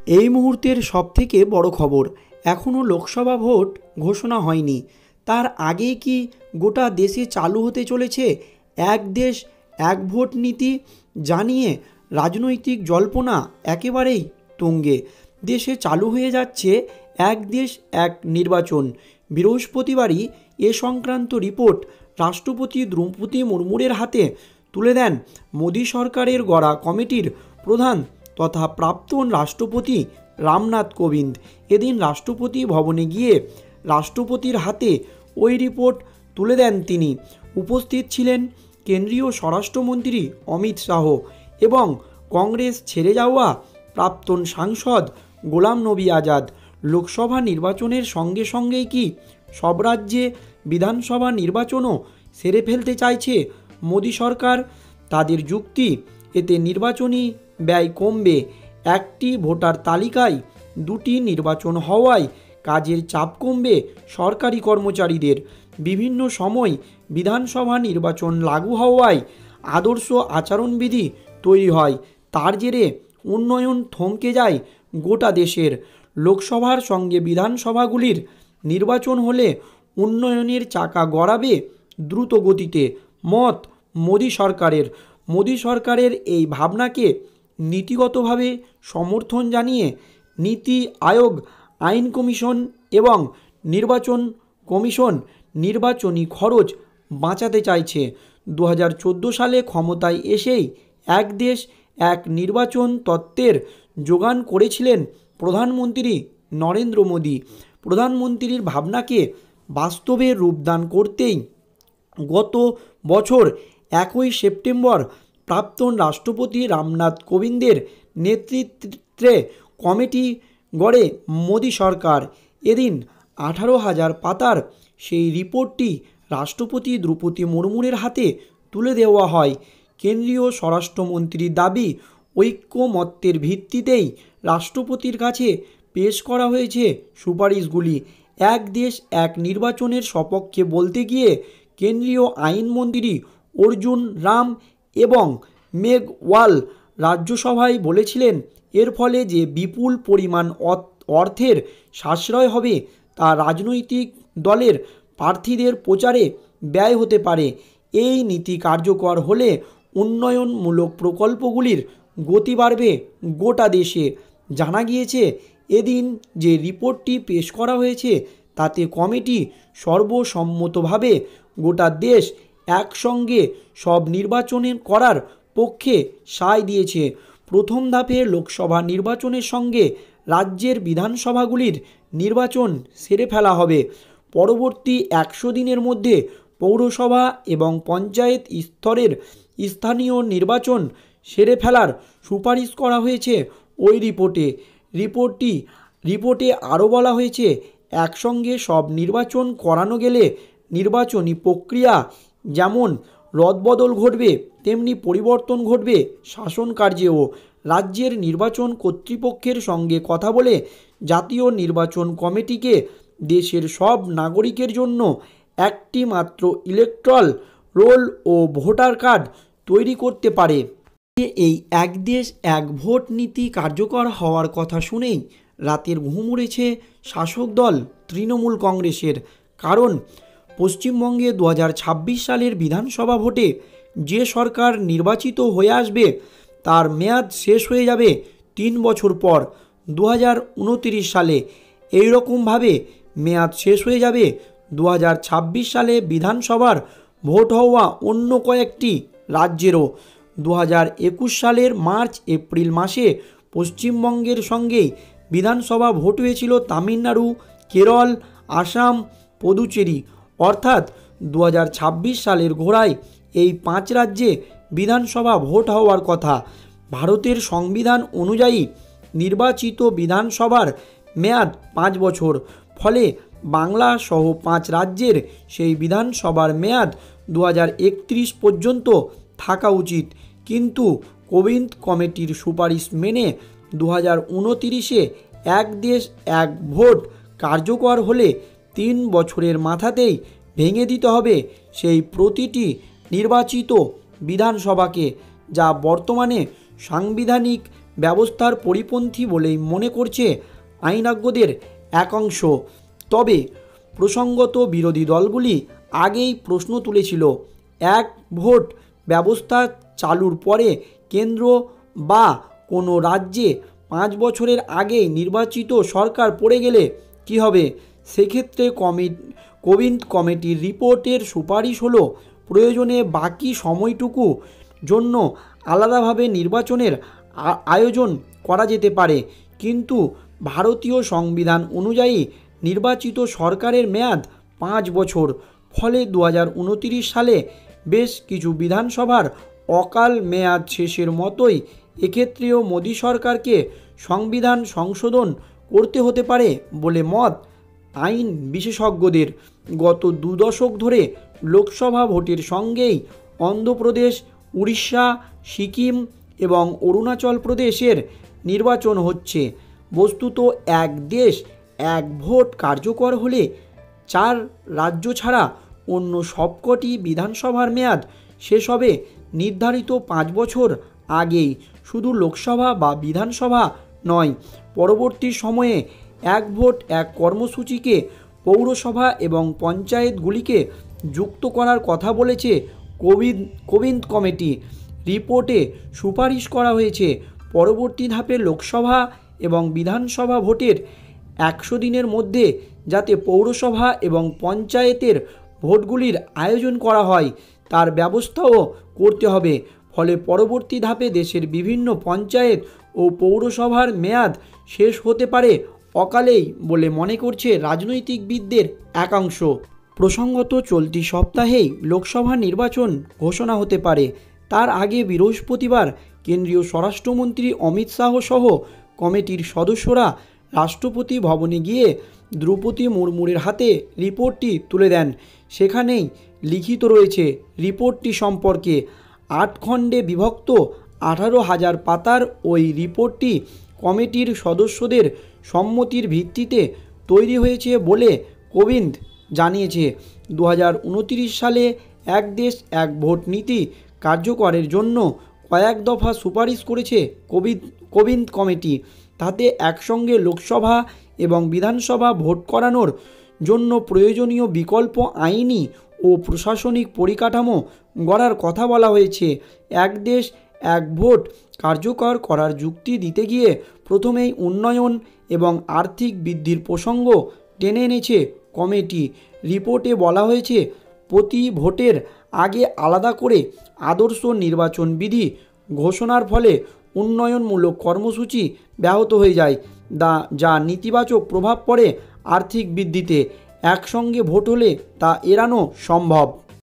এই মুহূর্তের সবথেকে বড় খবর, এখনও লোকসভা ভোট ঘোষণা হয়নি। তার আগে কি গোটা দেশে চালু হতে চলেছে এক দেশ এক ভোট নীতি? জানিয়ে রাজনৈতিক জল্পনা একেবারেই তুঙ্গে। দেশে চালু হয়ে যাচ্ছে এক দেশ এক নির্বাচন। বৃহস্পতিবারই এ সংক্রান্ত রিপোর্ট রাষ্ট্রপতি দ্রৌপদী মুর্মুর হাতে তুলে দেন মোদী সরকারের গড়া কমিটির প্রধান তথা প্রাক্তন রাষ্ট্রপতি রামনাথ কোবিন্দ। এদিন রাষ্ট্রপতি ভবনে গিয়ে রাষ্ট্রপতির হাতে ওই রিপোর্ট তুলে দেন তিনি। উপস্থিত ছিলেন কেন্দ্রীয় স্বরাষ্ট্রমন্ত্রী অমিত শাহ এবং কংগ্রেস ছেড়ে যাওয়া প্রাক্তন সাংসদ গোলাম নবী আজাদ। লোকসভা নির্বাচনের সঙ্গে সঙ্গেই কি সব রাজ্যে বিধানসভা নির্বাচনও সেরে ফেলতে চাইছে মোদী সরকার? তাদের যুক্তি, এতে নির্বাচনী ব্যয় কমবে। একটি ভোটার তালিকায় দুটি নির্বাচন হওয়ায় কাজের চাপ কমবে সরকারি কর্মচারীদের। বিভিন্ন সময় বিধানসভা নির্বাচন লাগু হওয়ায় আদর্শ আচরণবিধি তৈরি হয়। তার জেরে উন্নয়ন থমকে যায় গোটা দেশের। লোকসভার সঙ্গে বিধানসভাগুলির নির্বাচন হলে উন্নয়নের চাকা গড়াবে দ্রুত গতিতে, মত মোদী সরকারের। মোদী সরকারের এই ভাবনাকে নীতিগতভাবে সমর্থন জানিয়ে নীতি আয়োগ, আইন কমিশন এবং নির্বাচন কমিশন নির্বাচনী খরচ বাঁচাতে চাইছে। 2014 সালে ক্ষমতায় এসেই এক দেশ এক নির্বাচন তত্ত্বের যোগান করেছিলেন প্রধানমন্ত্রী নরেন্দ্র মোদী। প্রধানমন্ত্রীর ভাবনাকে বাস্তবে রূপদান করতেই গত বছর 1 সেপ্টেম্বর প্রাক্তন রাষ্ট্রপতি রামনাথ কোবিন্দের নেতৃত্বে কমিটি গড়ে মোদী সরকার। এদিন 18,000 পাতার সেই রিপোর্টটি রাষ্ট্রপতি দ্রৌপদী মুর্মুর হাতে তুলে দেওয়া হয়। কেন্দ্রীয় স্বরাষ্ট্রমন্ত্রীর দাবি, ঐক্যমত্যের ভিত্তিতেই রাষ্ট্রপতির কাছে পেশ করা হয়েছে সুপারিশগুলি। এক দেশ এক নির্বাচনের সপক্ষে বলতে গিয়ে কেন্দ্রীয় আইনমন্ত্রী অর্জুন রাম এবং মেঘওয়াল রাজ্যসভায় বলেছিলেন, এর ফলে যে বিপুল পরিমাণ অর্থের সাশ্রয় হবে তা রাজনৈতিক দলের প্রার্থীদের প্রচারে ব্যয় হতে পারে। এই নীতি কার্যকর হলে উন্নয়নমূলক প্রকল্পগুলির গতি বাড়বে গোটা দেশে। জানা গিয়েছে, এদিন যে রিপোর্টটি পেশ করা হয়েছে তাতে কমিটি সর্বসম্মতভাবে গোটা দেশ একসঙ্গে সব নির্বাচন করার পক্ষে সায় দিয়েছে। প্রথম ধাপে লোকসভা নির্বাচনের সঙ্গে রাজ্যের বিধানসভাগুলির নির্বাচন সেরে ফেলা হবে। পরবর্তী 100 দিনের মধ্যে পৌরসভা এবং পঞ্চায়েত স্তরের স্থানীয় নির্বাচন সেরে ফেলার সুপারিশ করা হয়েছে ওই রিপোর্টে আরও বলা হয়েছে, একসঙ্গে সব নির্বাচন করানো গেলে নির্বাচনী প্রক্রিয়া যেমন রদবদল ঘটবে তেমনি পরিবর্তন ঘটবে শাসন কার্যেও। রাজ্যের নির্বাচন কর্তৃপক্ষের সঙ্গে কথা বলে জাতীয় নির্বাচন কমিটিকে দেশের সব নাগরিকের জন্য একটি মাত্র ইলেকট্রাল রোল ও ভোটার কার্ড তৈরি করতে পারে। এই এক দেশ এক ভোট নীতি কার্যকর হওয়ার কথা শুনেই রাতের ঘুম উড়েছে শাসক দল তৃণমূল কংগ্রেসের। কারণ পশ্চিমবঙ্গে 2026 সালের বিধানসভা ভোটে যে সরকার নির্বাচিত হয়ে আসবে তার মেয়াদ শেষ হয়ে যাবে 3 বছর পর 2029 সালে। এই রকমভাবে মেয়াদ শেষ হয়ে যাবে 2026 সালে বিধানসভার ভোট হওয়া অন্য কয়েকটি রাজ্যেরও। 2021 সালের মার্চ এপ্রিল মাসে পশ্চিমবঙ্গের সঙ্গেই বিধানসভা ভোট হয়েছিল তামিলনাড়ু, কেরল, আসাম, পুদুচেরি। অর্থাৎ 2026 সালের গোড়ায় এই 5 রাজ্যে বিধানসভা ভোট হওয়ার কথা। ভারতের সংবিধান অনুযায়ী নির্বাচিত বিধানসভার মেয়াদ 5 বছর। ফলে বাংলা সহ 5 রাজ্যের সেই বিধানসভার মেয়াদ 2031 পর্যন্ত থাকা উচিত। কিন্তু কোবিন্দ কমিটির সুপারিশ মেনে 2029-এ এক দেশ এক ভোট কার্যকর হলে 3 বছরের মাথাতেই ভেঙে দিতে হবে সেই প্রতিটি নির্বাচিত বিধানসভাকে, যা বর্তমানে সাংবিধানিক ব্যবস্থার পরিপন্থী বলেই মনে করছে আইনজ্ঞদের একাংশ। তবে প্রসঙ্গত বিরোধী দলগুলি আগেই প্রশ্ন তুলেছিল, এক ভোট ব্যবস্থা চালুর পরে কেন্দ্র বা কোনো রাজ্যে 5 বছরের আগে নির্বাচিত সরকার পড়ে গেলে কী হবে। সেক্ষেত্রে কোবিন্দ কমিটির রিপোর্টের সুপারিশ হলো প্রয়োজনে বাকি সময়টুকু জন্য আলাদাভাবে নির্বাচনের আয়োজন করা যেতে পারে, কিন্তু ভারতীয় সংবিধান অনুযায়ী নির্বাচিত সরকারের মেয়াদ 5 বছর। ফলে 2029 সালে বেশ কিছু বিধানসভার অকাল মেয়াদ শেষের মতোই এক্ষেত্রেও মোদী সরকারকে সংবিধান সংশোধন করতে হতে পারে বলে মত আইন বিশেষজ্ঞদের। গত 2 দশক ধরে লোকসভা ভোটের সঙ্গেই অন্ধ্রপ্রদেশ, উড়িষ্যা, সিকিম এবং অরুণাচল প্রদেশের নির্বাচন হচ্ছে। বস্তুত এক দেশ এক ভোট কার্যকর হলে 4 রাজ্য ছাড়া অন্য সবকটি বিধানসভার মেয়াদ শেষ হবে নির্ধারিত 5 বছর আগেই। শুধু লোকসভা বা বিধানসভা নয়, পরবর্তী সময়ে এক ভোট এক কর্মসূচিকে পৌরসভা এবং পঞ্চায়েতগুলিকে যুক্ত করার কথা বলেছে কোবিন্দ কমিটি। রিপোর্টে সুপারিশ করা হয়েছে পরবর্তী ধাপে লোকসভা এবং বিধানসভা ভোটের 100 দিনের মধ্যে যাতে পৌরসভা এবং পঞ্চায়েতের ভোটগুলির আয়োজন করা হয় তার ব্যবস্থাও করতে হবে। ফলে পরবর্তী ধাপে দেশের বিভিন্ন পঞ্চায়েত ও পৌরসভার মেয়াদ শেষ হতে পারে অকালেই বলে মনে করছে রাজনৈতিকবিদদের একাংশ। প্রসঙ্গত চলতি সপ্তাহেই লোকসভা নির্বাচন ঘোষণা হতে পারে। তার আগে বৃহস্পতিবার কেন্দ্রীয় স্বরাষ্ট্রমন্ত্রী অমিত শাহ সহ কমিটির সদস্যরা রাষ্ট্রপতি ভবনে গিয়ে দ্রৌপদী মুর্মুর হাতে রিপোর্টটি তুলে দেন। সেখানেই লিখিত রয়েছে রিপোর্টটি সম্পর্কে 8 খণ্ডে বিভক্ত 18,000 পাতার ওই রিপোর্টটি কমিটির সদস্যদের সম্মতির ভিত্তিতে তৈরি হয়েছে বলে কোবিন্দ জানিয়েছে। 2029 সালে এক দেশ এক ভোট নীতি কার্যকরের জন্য কয়েক দফা সুপারিশ করেছে কোবিন্দ কমিটি। তাতে একসঙ্গে লোকসভা এবং বিধানসভা ভোট করানোর জন্য প্রয়োজনীয় বিকল্প আইনি ও প্রশাসনিক পরিকাঠামো গড়ার কথা বলা হয়েছে। এক দেশ এক ভোট কার্যকর করার যুক্তি দিতে গিয়ে প্রথমেই উন্নয়ন এবং আর্থিক বৃদ্ধির প্রসঙ্গ টেনে এনেছে কমিটি। রিপোর্টে বলা হয়েছে প্রতি ভোটের আগে আলাদা করে আদর্শ নির্বাচন বিধি ঘোষণার ফলে উন্নয়নমূলক কর্মসূচি ব্যাহত হয়ে যায়, যা নেতিবাচক প্রভাব পড়ে আর্থিক বৃদ্ধিতে। একসঙ্গে ভোট হলে তা এড়ানো সম্ভব।